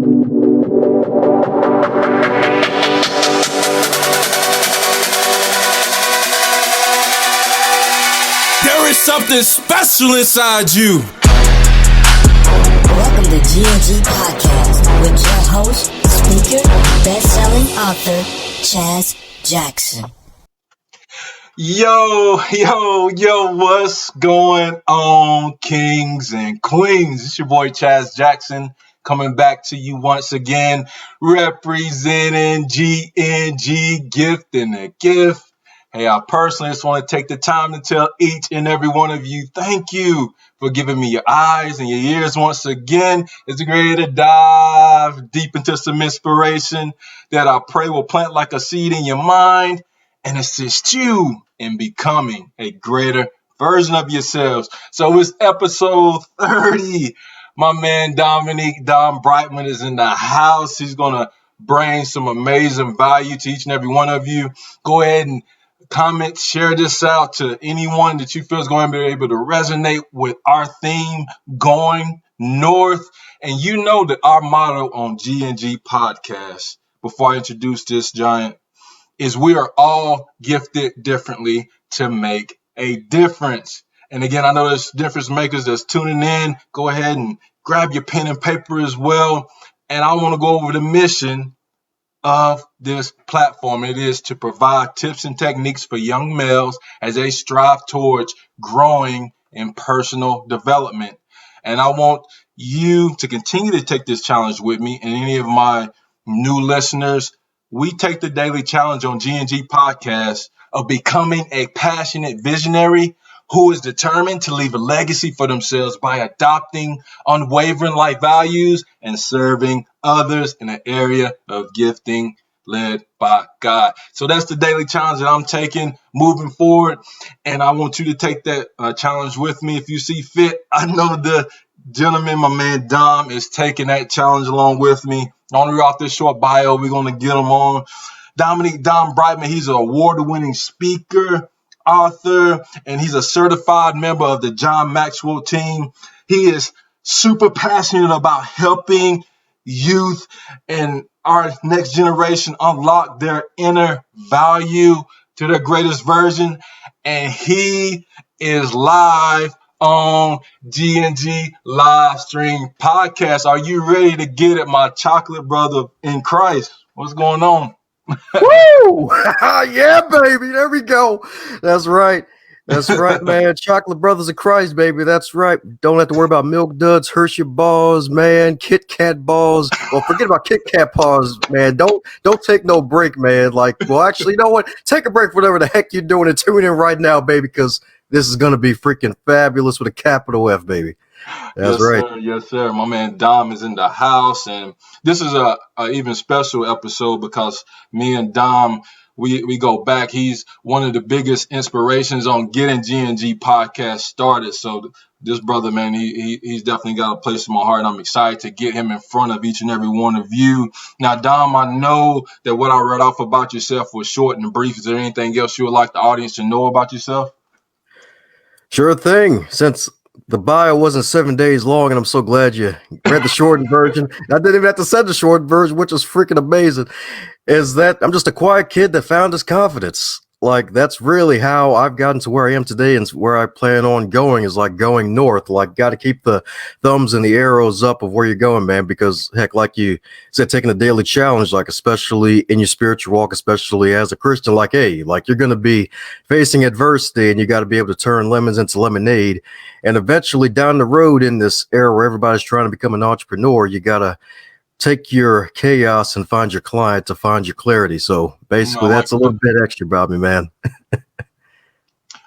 There is something special inside you. Welcome to GNG Podcast with your host, speaker, best-selling author, Chaz Jackson. Yo, what's going on, kings and queens? It's your boy Chaz Jackson coming back to you once again, representing GNG, gifting a gift. Hey, I personally just want to take the time to tell each and every one of you, thank you for giving me your eyes and your ears once again. It's great to dive deep into some inspiration that I pray will plant like a seed in your mind and assist you in becoming a greater version of yourselves. So it's episode 30. My man Dominique, Brightmon is in the house. He's going to bring some amazing value to each and every one of you. Go ahead and comment, share this out to anyone that you feel is going to be able to resonate with our theme, going north. And you know that our motto on GNG Podcast, before I introduce this giant, is we are all gifted differently to make a difference. And again, I know there's difference makers that's tuning in. Go ahead and grab your pen and paper as well. And I want to go over the mission of this platform. It is to provide tips and techniques for young males as they strive towards growing in personal development. And I want you to continue to take this challenge with me and any of my new listeners. We take the daily challenge on GNG Podcast of becoming a passionate visionary who is determined to leave a legacy for themselves by adopting unwavering life values and serving others in an area of gifting led by God. So that's the daily challenge that I'm taking moving forward. And I want you to take that challenge with me if you see fit. I know the gentleman, my man Dom, is taking that challenge along with me. On and off this short bio, we're going to get him on. Dominique Brightmon, he's an award-winning speaker, author, and he's a certified member of the John Maxwell Team. He is super passionate about helping youth and our next generation unlock their inner value to their greatest version. And he is live on GNG Livestream Podcast. Are you ready to get it, my chocolate brother in Christ? What's going on? Woo! Yeah, baby. There we go. That's right. That's right, man. Chocolate Brothers of Christ, baby. That's right. Don't have to worry about Milk Duds, Hershey balls, man. Kit Kat balls. Well, forget about Kit Kat paws, man. Don't take no break, man. Like, well, actually, you know what? Take a break for whatever the heck you're doing and tune in right now, baby, because this is gonna be freaking fabulous with a capital F, baby. That's yes, right. Sir. Yes, sir. My man Dom is in the house, and this is a even special episode because me and Dom, we go back. He's one of the biggest inspirations on getting GNG Podcast started. So this brother, man, he's definitely got a place in my heart, and I'm excited to get him in front of each and every one of you. Now, Dom, I know that what I read off about yourself was short and brief. Is there anything else you would like the audience to know about yourself? Sure thing. Since the bio wasn't 7 days long, and I'm so glad you read the shortened version. I didn't even have to send the short version, which is freaking amazing. Is that I'm just a quiet kid that found his confidence. Like, that's really how I've gotten to where I am today, and where I plan on going is like going north. Like, got to keep the thumbs and the arrows up of where you're going, man, because heck, like you said, taking the daily challenge, like especially in your spiritual walk, especially as a Christian, like, hey, like you're going to be facing adversity, and you got to be able to turn lemons into lemonade. And eventually down the road in this era where everybody's trying to become an entrepreneur, you got to take your chaos and find your client to find your clarity. So basically, that's a little bit extra about me, man.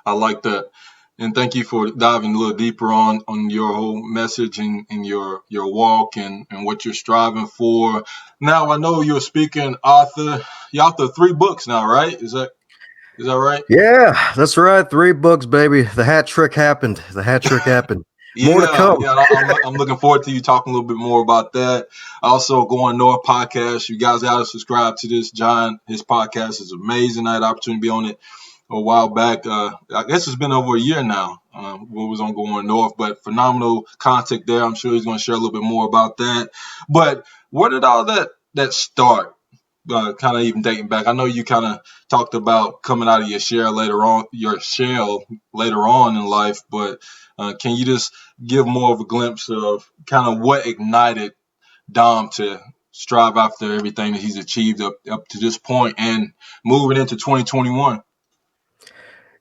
I like that. And thank you for diving a little deeper on your whole message and your walk and what you're striving for. Now, I know you're a speaker and author. You author 3 books now, right? Is that right? Yeah, that's right. 3 books, baby. The hat trick happened. More to come. Yeah, I'm looking forward to you talking a little bit more about that. Also, Going North podcast. You guys got to subscribe to this. John, his podcast is amazing. I had the opportunity to be on it a while back. I guess it's been over a year now. What was on Going North, but phenomenal content there. I'm sure he's going to share a little bit more about that. But Where did all that start? Kind of even dating back. I know you kind of talked about coming out of your shell later on in life, but can you just give more of a glimpse of kind of what ignited Dom to strive after everything that he's achieved up to this point and moving into 2021?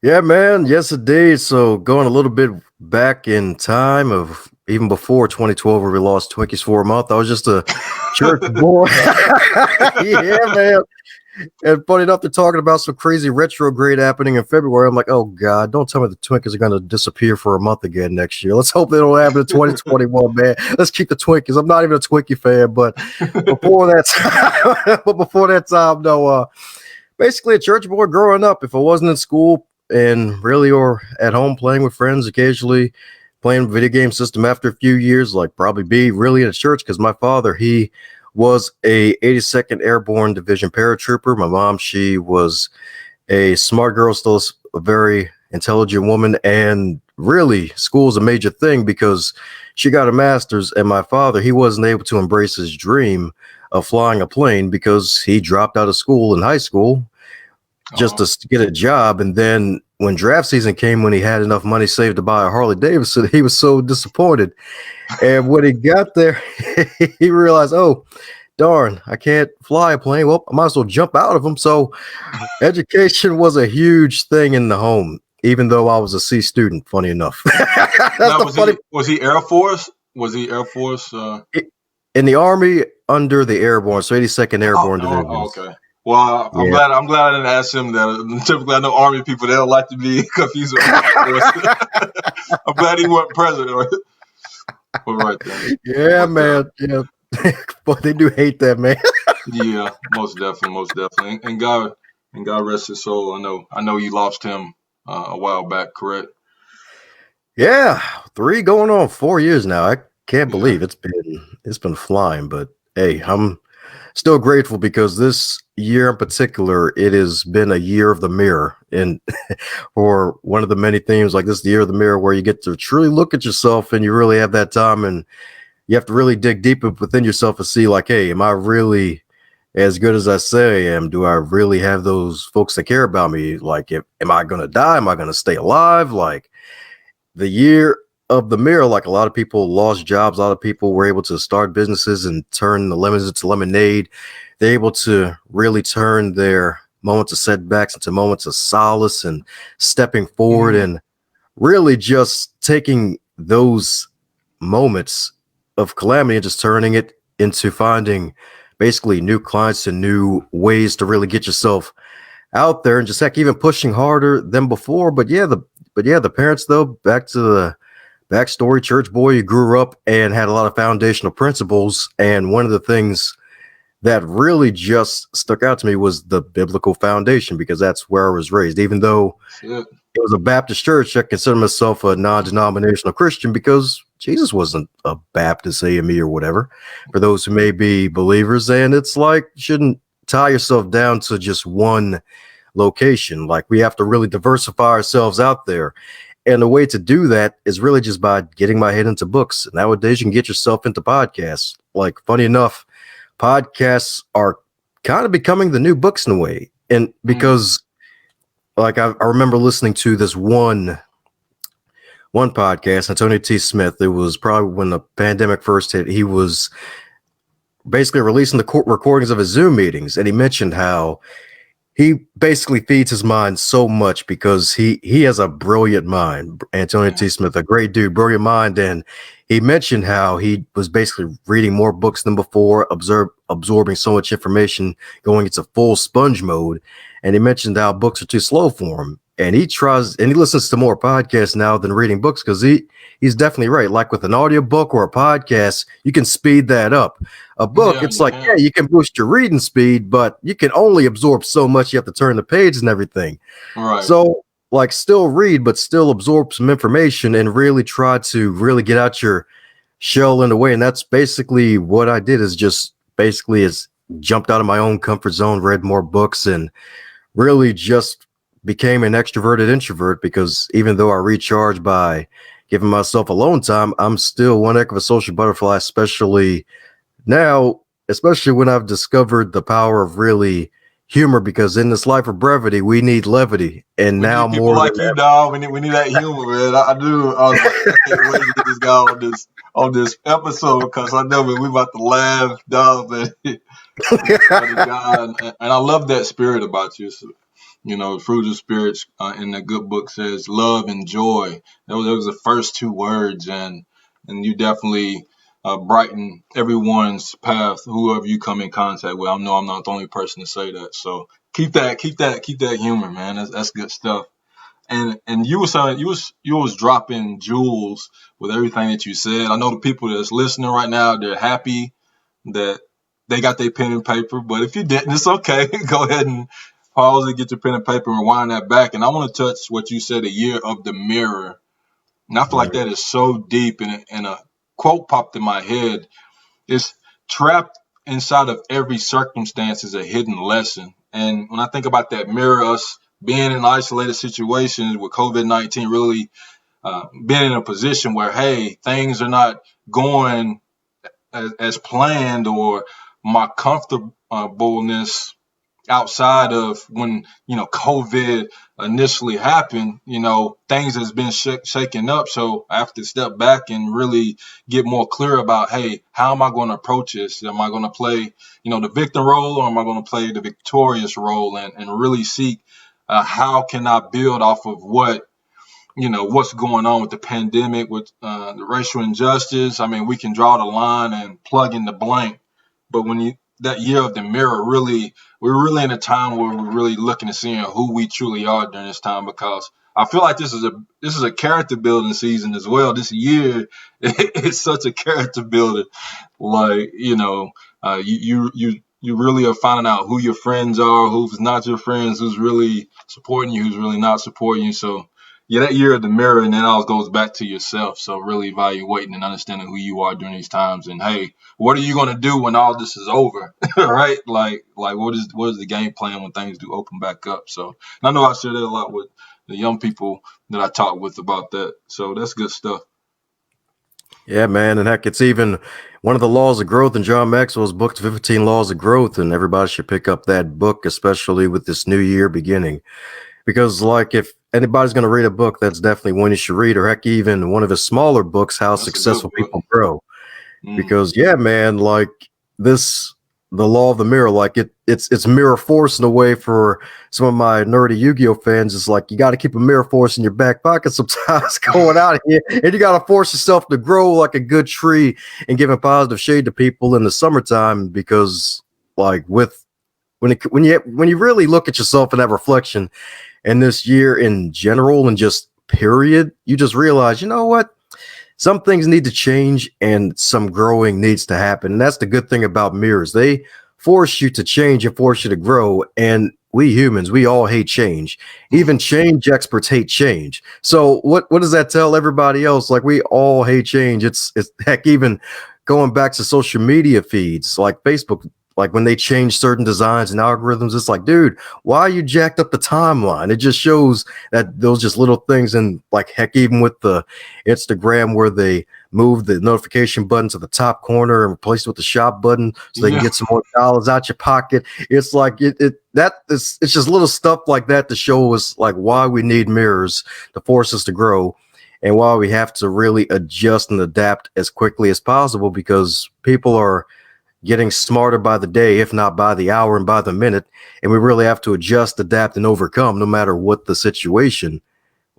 Yeah, man. Yes, indeed. So going a little bit back in time of even before 2012, where we lost Twinkies for a month, I was just a church boy. Yeah, man. And funny enough, they're talking about some crazy retrograde happening in February. I'm like, oh God, don't tell me the Twinkies are going to disappear for a month again next year. Let's hope they don't happen in 2021, man. Let's keep the Twinkies. I'm not even a Twinkie fan, but before that time, no. Basically, a church boy growing up. If I wasn't in school and really or at home playing with friends, occasionally playing video game system after a few years, like probably be really in a church because my father, he was a 82nd Airborne Division paratrooper. My mom, she was a smart girl, still a very intelligent woman, and really school is a major thing because she got a master's, and my father, he wasn't able to embrace his dream of flying a plane because he dropped out of school in high school just to get a job. And then when draft season came, when he had enough money saved to buy a Harley Davidson, he was so disappointed. And when he got there, he realized, oh, darn, I can't fly a plane. Well, I might as well jump out of them. So education was a huge thing in the home, even though I was a C student, funny enough. Was he Air Force? Was he Air Force? In the Army under the Airborne, so 82nd Airborne Division. Okay. Well, I'm glad I didn't ask him that. Typically, I know Army people, they don't like to be confused with Air Force. I'm glad he wasn't president. But right there. Yeah, man. Yeah. But they do hate that, man. Yeah, most definitely. And God rest his soul. I know you lost him a while back, correct? Yeah, 3 going on 4 years now. I can't believe it's been flying. But hey, I'm still grateful because this year in particular, it has been a year of the mirror, and or one of the many themes like this, the year of the mirror, where you get to truly look at yourself and you really have that time, and you have to really dig deep within yourself and see, like, hey, am I really as good as I say I am? Do I really have those folks that care about me? Like, am I going to die? Am I going to stay alive? Like, the year of the mirror, like, a lot of people lost jobs. A lot of people were able to start businesses and turn the lemons into lemonade. They're able to really turn their moments of setbacks into moments of solace and stepping forward and really just taking those moments of calamity and just turning it into finding basically new clients and new ways to really get yourself out there, and just heck, even pushing harder than before. But the parents, though, back to the backstory, church boy, you grew up and had a lot of foundational principles. And one of the things that really just stuck out to me was the biblical foundation, because that's where I was raised. Even though it was a Baptist church, I consider myself a non-denominational Christian because Jesus wasn't a Baptist AME or whatever, for those who may be believers. And it's like, you shouldn't tie yourself down to just one location. Like, we have to really diversify ourselves out there. And the way to do that is really just by getting my head into books. Nowadays, you can get yourself into podcasts. Like, funny enough, podcasts are kind of becoming the new books in a way. And because like, I remember listening to this one podcast, Antonio T. Smith. It was probably when the pandemic first hit. He was basically releasing the recordings of his Zoom meetings, and he mentioned how he basically feeds his mind so much because he has a brilliant mind. Antonio T. Smith, a great dude, brilliant mind. And he mentioned how he was basically reading more books than before, absorbing so much information, going into full sponge mode. And he mentioned how books are too slow for him. And he listens to more podcasts now than reading books, because he's definitely right. Like with an audiobook or a podcast, you can speed that up. A book, you can boost your reading speed, but you can only absorb so much. You have to turn the page and everything. Right. So, like, still read, but still absorb some information and really try to really get out your shell in a way. And that's basically what I did, is jumped out of my own comfort zone, read more books, and really just became an extroverted introvert, because even though I recharge by giving myself alone time, I'm still one heck of a social butterfly, especially now especially when I've discovered the power of really humor, because in this life of brevity, we need levity. And We now need people more like than you, ever. dog. We need that humor, man. I do. I was like, I can't wait to get this guy on this episode because I know, man, we about to laugh, dog. Man, he's a funny guy, and I love that spirit about you. So, fruit of spirits in the good book says love and joy. Those the first two words, and you definitely brighten everyone's path. Whoever you come in contact with, I know I'm not the only person to say that. So keep that humor, man. That's good stuff. And you were saying you was dropping jewels with everything that you said. I know the people that's listening right now, they're happy that they got their pen and paper. But if you didn't, it's okay. Go ahead and pause it, get your pen and paper, and rewind that back. And I want to touch what you said, a year of the mirror. And I feel like that is so deep, and a quote popped in my head. It's trapped inside of every circumstance is a hidden lesson. And when I think about that mirror, us being in isolated situations with COVID-19, really being in a position where, hey, things are not going as planned, or my comfortableness outside of when COVID initially happened, things has been shaken up. So I have to step back and really get more clear about, hey, how am I going to approach this? Am I going to play the victim role, or am I going to play the victorious role, and really seek how can I build off of what's going on with the pandemic, with the racial injustice. I mean, we can draw the line and plug in the blank, but when that year of the mirror, we're really in a time where we're really looking and seeing who we truly are during this time, because I feel like this is a character building season as well. This year it's such a character builder. Like, you really are finding out who your friends are, who's not your friends, who's really supporting you, who's really not supporting you. So yeah, that year of the mirror, and then it all goes back to yourself. So really evaluating and understanding who you are during these times, and hey, what are you going to do when all this is over, right? Like what is the game plan when things do open back up? So, and I know I share that a lot with the young people that I talk with about that. So that's good stuff. Yeah, man. And heck, it's even one of the laws of growth in John Maxwell's book, 15 Laws of Growth. And everybody should pick up that book, especially with this new year beginning. Because, like, if anybody's going to read a book, that's definitely one you should read, or heck, even one of his smaller books, How Successful People Grow. Because, yeah, man, like the law of the mirror, like it's mirror force in a way. For some of my nerdy Yu-Gi-Oh fans, it's like you got to keep a mirror force in your back pocket sometimes going out here, and you got to force yourself to grow like a good tree and giving positive shade to people in the summertime. Because, like, when you really look at yourself in that reflection, and this year in general and just period, you just realize, you know what? Some things need to change and some growing needs to happen. And that's the good thing about mirrors. They force you to change and force you to grow. And we humans, we all hate change. Even change experts hate change. So what does that tell everybody else? Like, we all hate change. It's heck, even going back to social media feeds like Facebook, like when they change certain designs and algorithms, it's like, dude, why you jacked up the timeline? It just shows that those just little things. And like, heck, even with the Instagram where they move the notification button to the top corner and replace it with the shop button so they can get some more dollars out your pocket. It's like it's just little stuff like that to show us like why we need mirrors to force us to grow, and why we have to really adjust and adapt as quickly as possible, because people are getting smarter by the day, if not by the hour and by the minute. And we really have to adjust, adapt, and overcome no matter what the situation.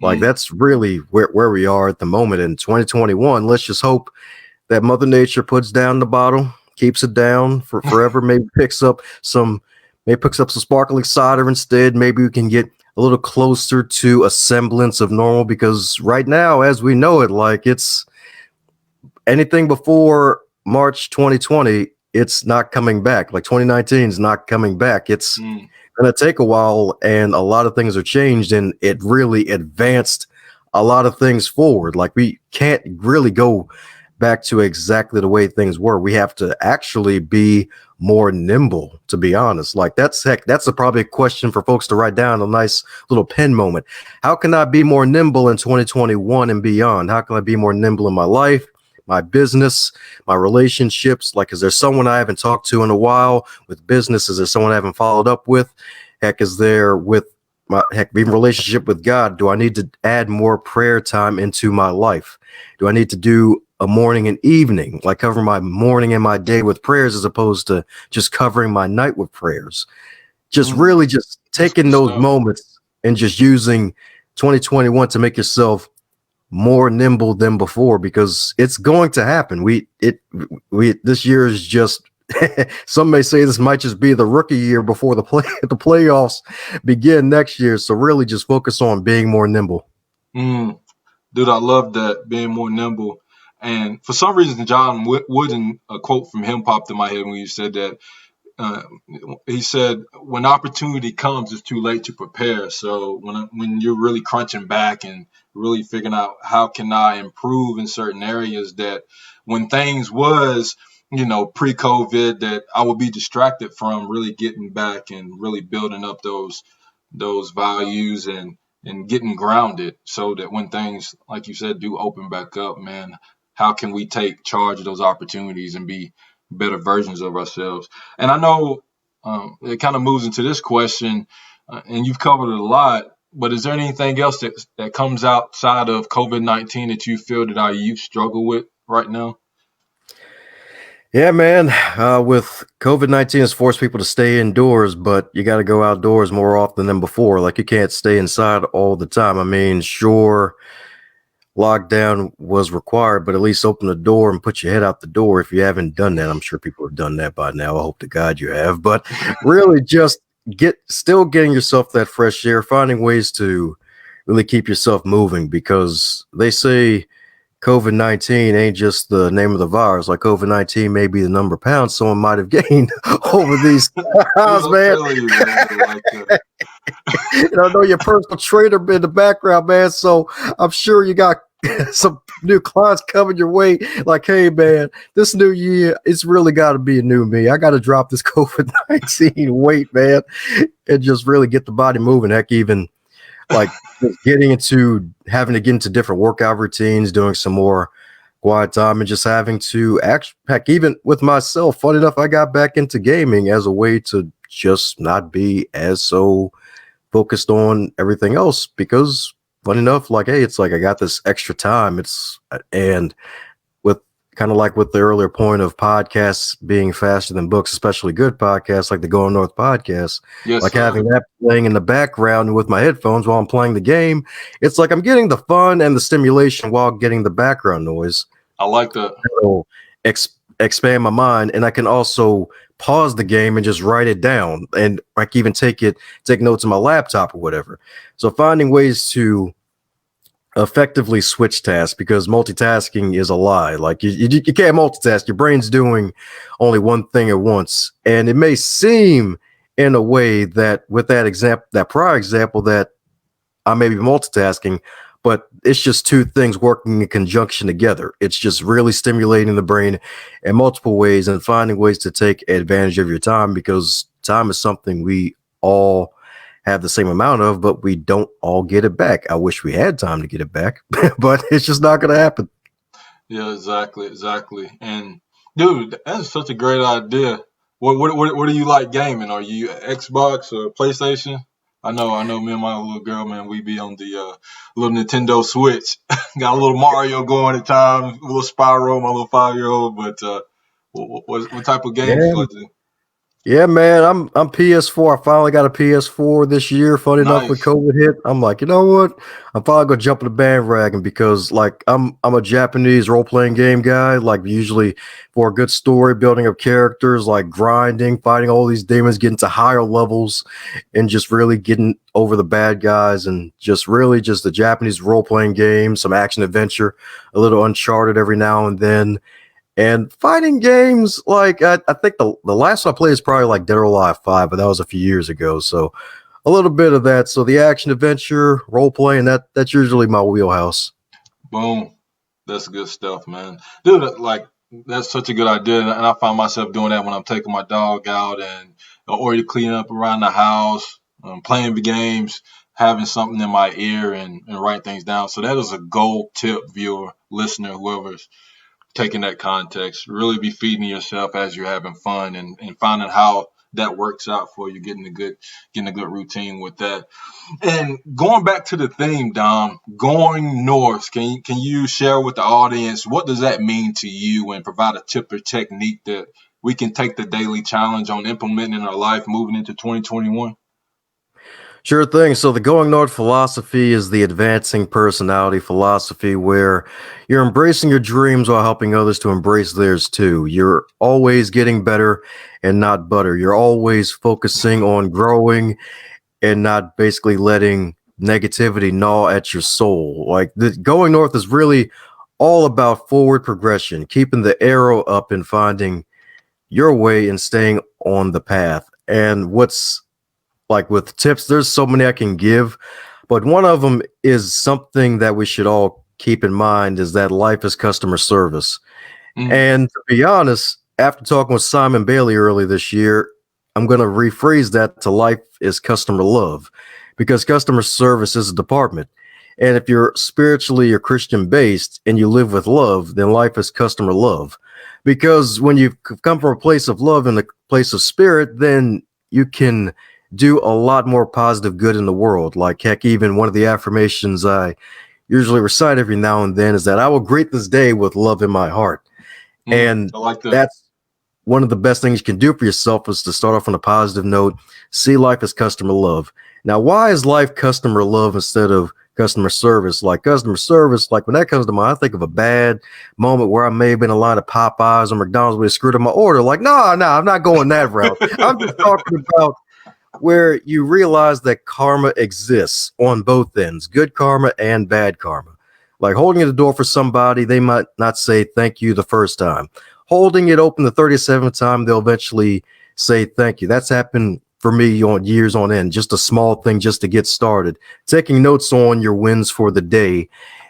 Like, that's really where we are at the moment in 2021. Let's just hope that Mother Nature puts down the bottle, keeps it down for forever, maybe picks up some sparkling cider instead. Maybe we can get a little closer to a semblance of normal, because right now, as we know it, like, it's anything before March 2020, it's not coming back. Like 2019 is not coming back. It's going to take a while, and a lot of things are changed, and it really advanced a lot of things forward. Like, we can't really go back to exactly the way things were. We have to actually be more nimble, to be honest. Like, that's probably a question for folks to write down, a nice little pen moment. How can I be more nimble in 2021 and beyond? How can I be more nimble in my life, my business, my relationships. Like, is there someone I haven't talked to in a while with business? Is there someone I haven't followed up with? Heck, is there with my even relationship with God? Do I need to add more prayer time into my life? Do I need to do a morning and evening, like cover my morning and my day with prayers as opposed to just covering my night with prayers? Just really just taking those moments and just using 2021 to make yourself more nimble than before, because it's going to happen. This year is just some may say this might just be the rookie year before the playoffs begin next year. So really just focus on being more nimble. Dude, I love that, being more nimble. And for some reason, John Wooden, a quote from him popped in my head when you said that. He said, when opportunity comes, it's too late to prepare. So when you're really crunching back and really figuring out how can I improve in certain areas, that when things was, pre-COVID, that I would be distracted from really getting back and really building up those values and getting grounded, so that when things, like you said, do open back up, man, how can we take charge of those opportunities and be better versions of ourselves? And I know it kind of moves into this question, and you've covered it a lot, but is there anything else that comes outside of COVID-19 that you feel that our youth struggle with right now? Yeah, man. With COVID-19 has forced people to stay indoors, but you got to go outdoors more often than before. Like, you can't stay inside all the time. I mean, sure, lockdown was required, but at least open the door and put your head out the door. If you haven't done that, I'm sure people have done that by now. I hope to God you have. But really just still getting yourself that fresh air, finding ways to really keep yourself moving, because they say COVID-19 ain't just the name of the virus. Like, COVID-19 may be the number of pounds someone might have gained over these times, man. I know your personal trainer in the background, man. So I'm sure you got some new clients coming your way. Like, hey, man, this new year, it's really got to be a new me. I got to drop this COVID-19 weight, man, and just really get the body moving. Heck, even like having to get into different workout routines, doing some more quiet time, and just having to heck, even with myself, funny enough, I got back into gaming as a way to just not be as so focused on everything else, because funny enough, like, hey, it's like I got this extra time. And with kind of like with the earlier point of podcasts being faster than books, especially good podcasts like the Going North podcast, like having that playing in the background with my headphones while I'm playing the game, it's like I'm getting the fun and the stimulation while getting the background noise. I like that. It'll expand my mind, and I can also pause the game and just write it down, and I can even take notes on my laptop or whatever. So finding ways to effectively switch tasks, because multitasking is a lie. Like, you can't multitask. Your brain's doing only one thing at once, and it may seem in a way that with that prior example, that I may be multitasking, but it's just two things working in conjunction together. It's just really stimulating the brain in multiple ways and finding ways to take advantage of your time, because time is something we all have the same amount of, but we don't all get it back. I wish we had time to get it back, but it's just not going to happen. Yeah, exactly. And dude, that's such a great idea. What do you like gaming? Are you Xbox or PlayStation? I know me and my little girl, man, we be on the little Nintendo Switch. Got a little Mario going at times, a little Spyro, my little 5-year-old. But what type of games you like to do? Yeah, man, I'm PS4. I finally got a PS4 this year. Funny enough, with COVID hit, I'm like, you know what? I'm probably gonna jump in the bandwagon, because like I'm a Japanese role-playing game guy. Like, usually for a good story, building up characters, like grinding, fighting all these demons, getting to higher levels, and just really getting over the bad guys, and just really just the Japanese role-playing game, some action adventure, a little Uncharted every now and then. And fighting games, like I think the last one I played is probably like Dead or Alive 5, but that was a few years ago. So a little bit of that. So the action adventure, role playing, that's usually my wheelhouse. Boom. That's good stuff, man. Dude, like, that's such a good idea. And I find myself doing that when I'm taking my dog out and or to clean up around the house, playing the games, having something in my ear and write things down. So that is a gold tip, viewer, listener, whoever's taking that context, really be feeding yourself as you're having fun and finding how that works out for you, getting a good routine with that. And going back to the theme, Dom, going north, can you share with the audience what does that mean to you and provide a tip or technique that we can take the daily challenge on implementing in our life moving into 2021? Sure thing. So the going north philosophy is the advancing personality philosophy where you're embracing your dreams while helping others to embrace theirs too. You're always getting better and not butter. You're always focusing on growing and not basically letting negativity gnaw at your soul. Like the going north is really all about forward progression, keeping the arrow up and finding your way and staying on the path. And what's like with tips, there's so many I can give, but one of them is something that we should all keep in mind is that life is customer service. And to be honest, after talking with Simon Bailey early this year, I'm going to rephrase that to life is customer love, because customer service is a department. And if you're spiritually or Christian based and you live with love, then life is customer love. Because when you come from a place of love and a place of spirit, then you can do a lot more positive good in the world. Like heck, even one of the affirmations I usually recite every now and then is that I will greet this day with love in my heart. And I like that. That's one of the best things you can do for yourself is to start off on a positive note. See life as customer love. Now, why is life customer love instead of customer service? Like customer service, like when that comes to mind, I think of a bad moment where I may have been in a line of Popeyes or McDonald's where they screwed up my order. Like, no, I'm not going that route. I'm just talking about where you realize that karma exists on both ends, good karma and bad karma. Like holding the door for somebody, they might not say thank you the first time. Holding it open the 37th time, they'll eventually say thank you. That's happened for me on years on end, just a small thing just to get started. Taking notes on your wins for the day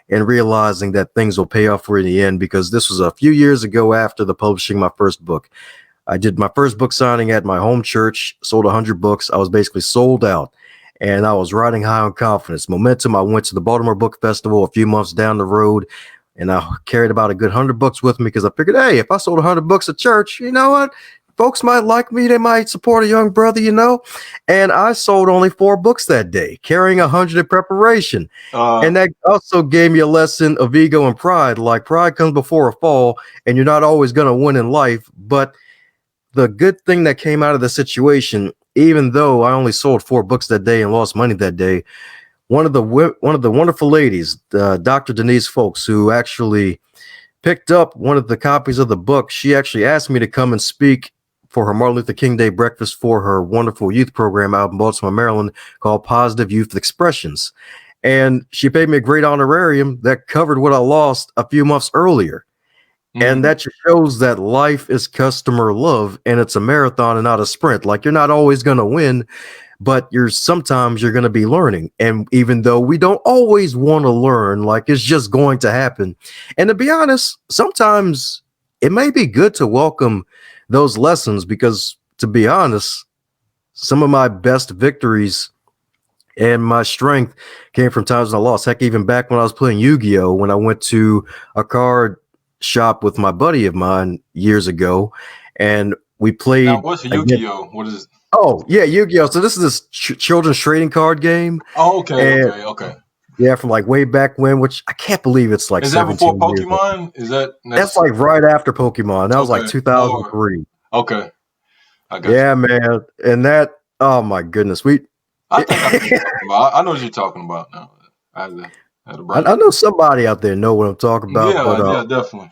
and realizing that things will pay off for you in the end, because this was a few years ago after the publishing my first book. I did my first book signing at my home church, sold 100 books. I was basically sold out, and I was riding high on confidence. Momentum, I went to the Baltimore Book Festival a few months down the road, and I carried about a good 100 books with me because I figured, hey, if I sold 100 books at church, you know what? Folks might like me. They might support a young brother, you know? And I sold only 4 books that day, carrying 100 in preparation. And that also gave me a lesson of ego and pride. Like pride comes before a fall, and you're not always going to win in life, but the good thing that came out of the situation, even though I only sold 4 books that day and lost money that day, one of the wonderful ladies, Dr. Denise Folks, who actually picked up one of the copies of the book, she actually asked me to come and speak for her Martin Luther King Day breakfast for her wonderful youth program out in Baltimore, Maryland, called Positive Youth Expressions. And she paid me a great honorarium that covered what I lost a few months earlier. And that just shows that life is customer love, and it's a marathon and not a sprint. Like you're not always going to win, but sometimes you're going to be learning. And even though we don't always want to learn, like it's just going to happen. And to be honest, sometimes it may be good to welcome those lessons, because to be honest, some of my best victories and my strength came from times when I lost. Heck, even back when I was playing Yu-Gi-Oh, when I went to a card shop with my buddy of mine years ago, and we played. Now, what's Yu-Gi-Oh? What is? Oh yeah, Yu-Gi-Oh. So this is this children's trading card game. Oh, okay. Yeah, from like way back when, which I can't believe it's like. Is that before Pokemon? Is that's like right after Pokemon? That was like 2003. Okay, I got you. Man, and that. Oh my goodness, I think I know what you're talking about now. I know somebody out there know what I'm talking about. Yeah, definitely.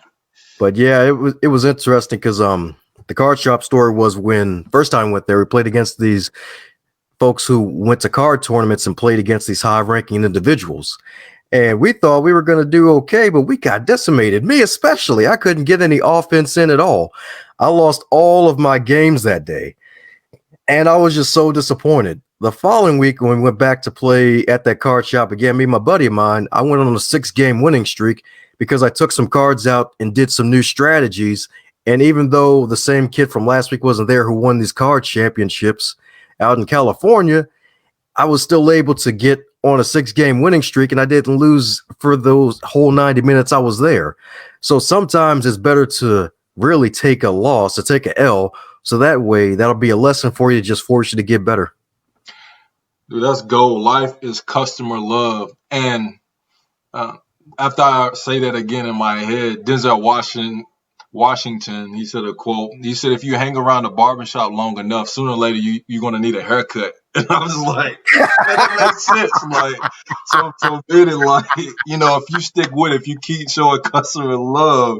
But yeah, it was interesting because the card shop story was when first time I went there, we played against these folks who went to card tournaments and played against these high-ranking individuals. And we thought we were going to do okay, but we got decimated. Me especially. I couldn't get any offense in at all. I lost all of my games that day. And I was just so disappointed. The following week, when we went back to play at that card shop again, me and my buddy of mine, I went on a 6-game winning streak because I took some cards out and did some new strategies. And even though the same kid from last week wasn't there who won these card championships out in California, I was still able to get on a 6-game winning streak, and I didn't lose for those whole 90 minutes I was there. So sometimes it's better to really take a loss, to take a L, so that way that'll be a lesson for you, just force you to get better. Dude, that's gold. Life is customer love. And uh, after I say that again in my head, Denzel Washington, he said a quote. He said, if you hang around a barbershop long enough, sooner or later you're going to need a haircut. And I was like, that makes sense. Like, so really, like, if you stick with it, if you keep showing customer love,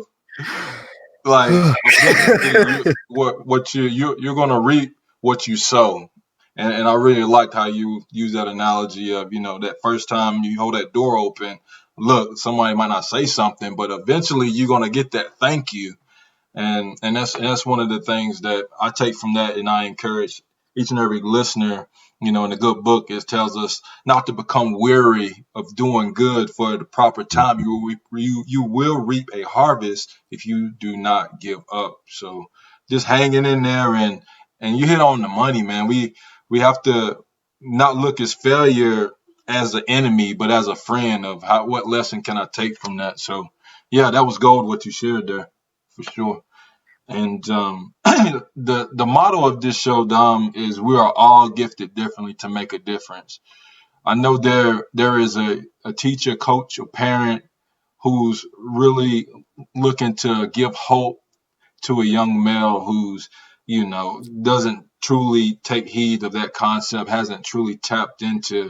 like eventually you're gonna reap what you sow. And I really liked how you use that analogy of, that first time you hold that door open, look, somebody might not say something, but eventually you're gonna get that thank you. And that's one of the things that I take from that, and I encourage each and every listener. In the good book, it tells us not to become weary of doing good, for the proper time you will reap a harvest if you do not give up. So just hanging in there, and you hit on the money, man. We have to not look as failure as an enemy, but as a friend of what lesson can I take from that. So yeah, that was gold what you shared there, for sure. And the motto of this show, Dom, is we are all gifted differently to make a difference. I know there is a teacher, coach, or parent who's really looking to give hope to a young male who's, doesn't truly take heed of that concept, hasn't truly tapped into,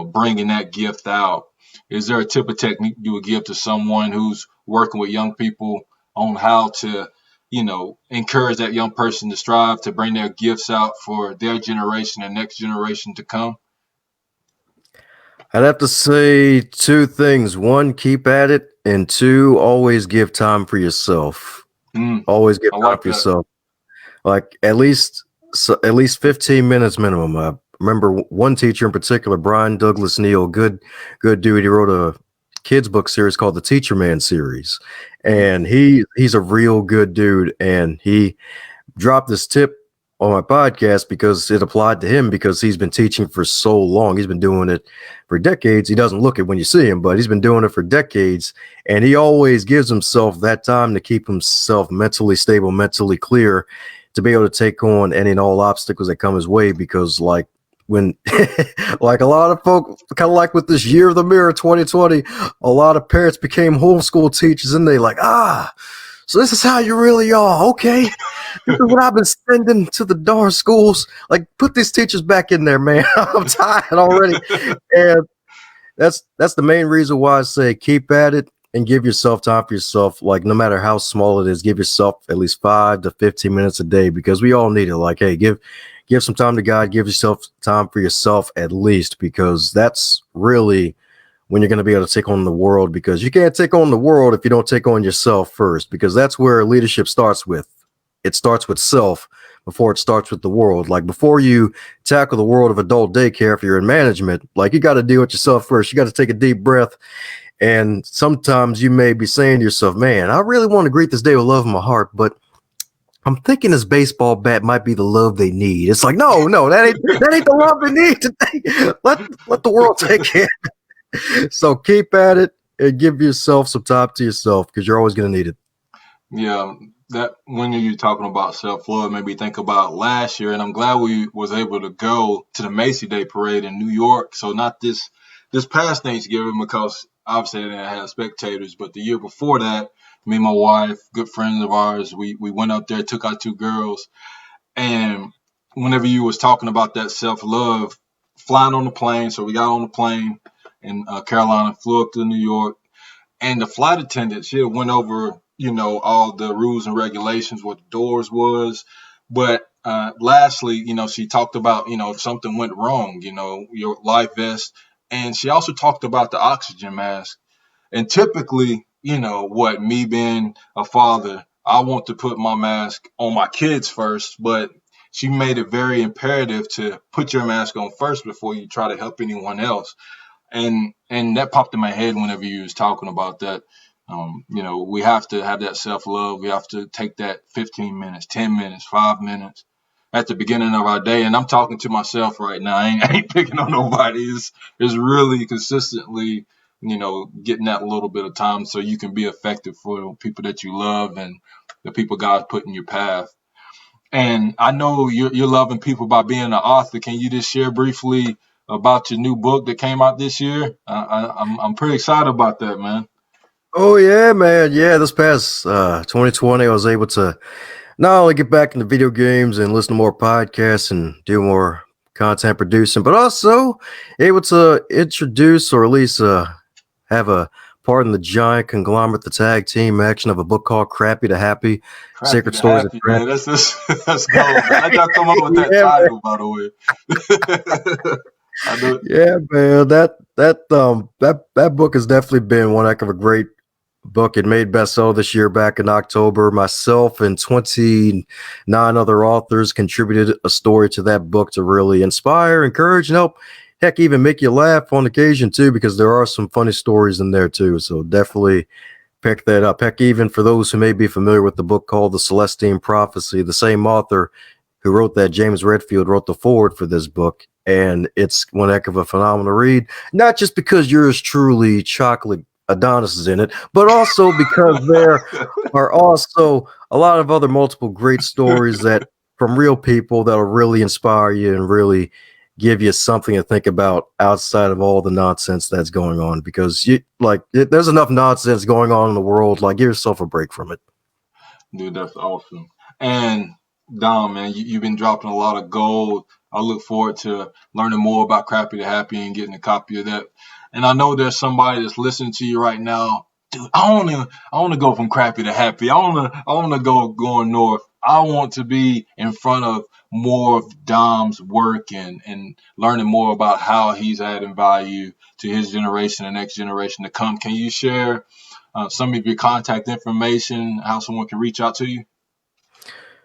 bringing that gift out. Is there a tip of technique you would give to someone who's working with young people on how to, encourage that young person to strive to bring their gifts out for their generation and next generation to come? I'd have to say two things. One, keep at it, and two, always give time for yourself. Always give I time like for that. yourself. Like at least 15 minutes minimum. I remember one teacher in particular, Brian Douglas Neal, good dude. He wrote a kids book series called the Teacher Man series, and he's a real good dude. And he dropped this tip on my podcast because it applied to him, because he's been teaching for so long. He's been doing it for decades. He doesn't look it when you see him, but he's been doing it for decades. And he always gives himself that time to keep himself mentally stable, mentally clear, to be able to take on any and all obstacles that come his way. Because like when like a lot of folk, kind of like with this year of the mirror 2020, a lot of parents became homeschool teachers, and they like, so this is how you really are. Okay. This is what I've been sending to the darn schools. Like, put these teachers back in there, man. I'm tired already. And that's the main reason why I say keep at it and give yourself time for yourself. Like, no matter how small it is, give yourself at least 5 to 15 minutes a day, because we all need it. Like, hey, give some time to God, give yourself time for yourself at least, because that's really when you're going to be able to take on the world, because you can't take on the world if you don't take on yourself first, because that's where leadership starts with. It starts with self before it starts with the world. Like, before you tackle the world of adult daycare, if you're in management, like, you got to deal with yourself first. You got to take a deep breath. And sometimes you may be saying to yourself, man, I really want to greet this day with love in my heart, but I'm thinking this baseball bat might be the love they need. It's like, no, that ain't the love they need today. Let the world take care. So keep at it and give yourself some time to yourself, because you're always going to need it. Yeah, that when you're talking about self-love made me think about last year, and I'm glad we was able to go to the Macy Day Parade in New York. So not this past Thanksgiving, because obviously I didn't have spectators, but the year before that, me and my wife, good friends of ours, we went up there, took our 2 girls, and whenever you was talking about that self-love, flying on the plane, so we got on the plane in Carolina, flew up to New York, and the flight attendant, she had went over, all the rules and regulations, what the doors was. But lastly, she talked about, if something went wrong, your life vest. And she also talked about the oxygen mask. And typically, me being a father, I want to put my mask on my kids first, but she made it very imperative to put your mask on first before you try to help anyone else. And that popped in my head whenever you was talking about that. We have to have that self-love. We have to take that 15 minutes, 10 minutes, 5 minutes at the beginning of our day. And I'm talking to myself right now. I ain't picking on nobody. It's really consistently getting that little bit of time so you can be effective for people that you love and the people God's put in your path. And I know you're loving people by being an author. Can you just share briefly about your new book that came out this year? I'm pretty excited about that, man. Oh yeah, man. Yeah, this past 2020, I was able to not only get back into video games and listen to more podcasts and do more content producing, but also able to introduce or at least have a part in the giant conglomerate, the tag team action of a book called Crappy to Happy, Crappy Sacred to Stories of happy, Crap. man. That's gold, man. How'd y'all come up with that Yeah, man. title, by the way? I know. Yeah, man. That book has definitely been one heck of a great book. It made bestseller this year back in October. Myself and 29 other authors contributed a story to that book to really inspire, encourage, and help, heck, even make you laugh on occasion too, because there are some funny stories in there too. So definitely pick that up. Heck, even for those who may be familiar with the book called The Celestine Prophecy, the same author who wrote that, James Redfield, wrote the foreword for this book. And it's one heck of a phenomenal read, not just because yours truly chocolate Adonis is in it, but also because there are also a lot of other multiple great stories that from real people that'll really inspire you and really give you something to think about outside of all the nonsense that's going on. Because there's enough nonsense going on in the world. Like, give yourself a break from it. Dude, that's awesome. And Dom, man, you've been dropping a lot of gold. I look forward to learning more about Crappy to Happy and getting a copy of that. And I know there's somebody that's listening to you right now. Dude, I want to go from Crappy to Happy. I want to go going north. I want to be in front of more of Dom's work and learning more about how he's adding value to his generation and next generation to come. Can you share some of your contact information, how someone can reach out to you?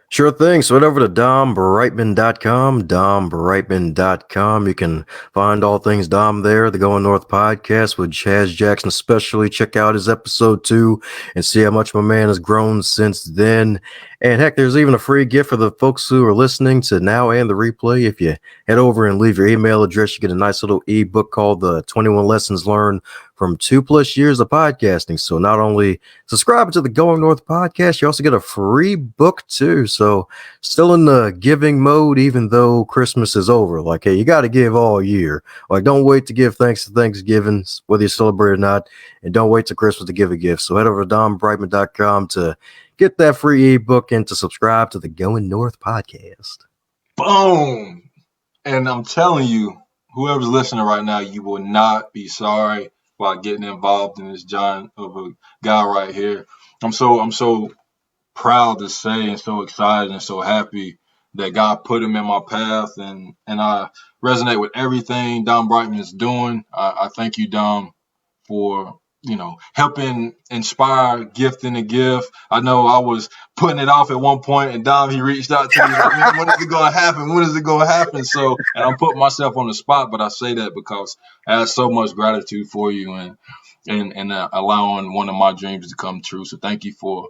Sure thing. So head over to dombrightmon.com, dombrightmon.com. You can find all things Dom there, the Going North podcast with Chaz Jackson especially. Check out his episode 2 and see how much my man has grown since then. And heck, there's even a free gift for the folks who are listening to now and the replay. If you head over and leave your email address, you get a nice little ebook called The 21 Lessons Learned from 2+ years of podcasting. So not only subscribe to the Going North podcast, you also get a free book too. So still in the giving mode, even though Christmas is over. Like, hey, you got to give all year. Like, don't wait to give thanks to Thanksgiving, whether you celebrate or not. And don't wait till Christmas to give a gift. So head over to dombrightmon.com to get that free ebook and to subscribe to the Going North podcast. Boom. And I'm telling you, whoever's listening right now, you will not be sorry about getting involved in this giant of a guy right here. I'm so proud to say and so excited and so happy that God put him in my path, and I resonate with everything Dom Brightmon is doing. I thank you, Dom, for helping inspire, gifting the gift. I know I was putting it off at one point, and Dom, he reached out to me like, man, when is it going to happen? When is it going to happen? So, and I'm putting myself on the spot, but I say that because I have so much gratitude for you and allowing one of my dreams to come true. So thank you for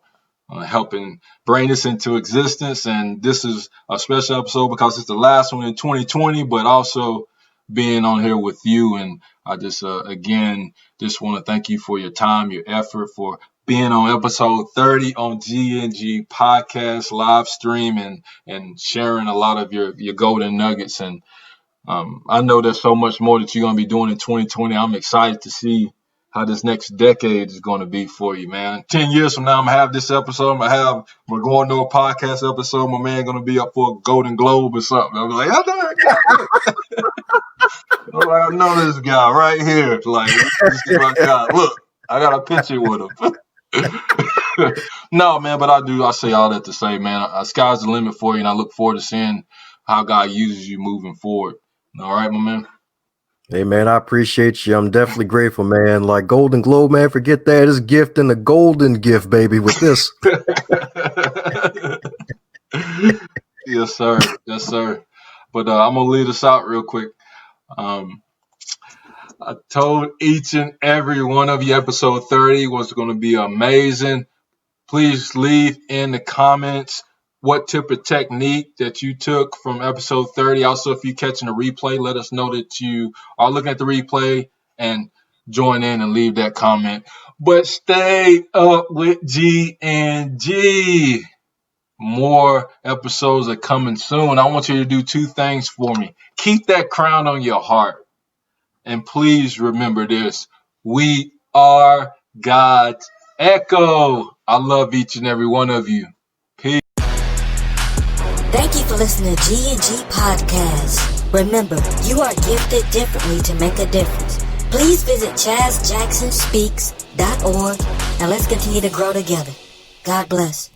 helping bring this into existence. And this is a special episode because it's the last one in 2020, but also being on here with you. And I just, again, just want to thank you for your time, your effort, for being on episode 30 on GNG podcast, live stream, and sharing a lot of your golden nuggets. And I know there's so much more that you're going to be doing in 2020. I'm excited to see how this next decade is going to be for you, man. 10 years from now, I'm going to have this episode. I'm going to have my Going North podcast episode. My man going to be up for a Golden Globe or something. I'm like, I know this guy right here. Like, this is my guy. Look, I got a picture with him. No, man, but I say all that to say, man, sky's the limit for you, and I look forward to seeing how God uses you moving forward. All right, my man? Hey, man, I appreciate you. I'm definitely grateful, man. Like Golden Globe, man, forget that. It's gift and a golden gift, baby, with this. Yes, sir. Yes, sir. But I'm going to lead us out real quick. I told each and every one of you episode 30 was going to be amazing. Please leave in the comments what tip of technique that you took from episode 30. Also, if you're catching a replay, let us know that you are looking at the replay and join in and leave that comment. But stay up with GNG. More episodes are coming soon. I want you to do two things for me. Keep that crown on your heart. And please remember this. We are God's echo. I love each and every one of you. Peace. Thank you for listening to GNG Podcast. Remember, you are gifted differently to make a difference. Please visit ChazJacksonSpeaks.org and let's continue to grow together. God bless.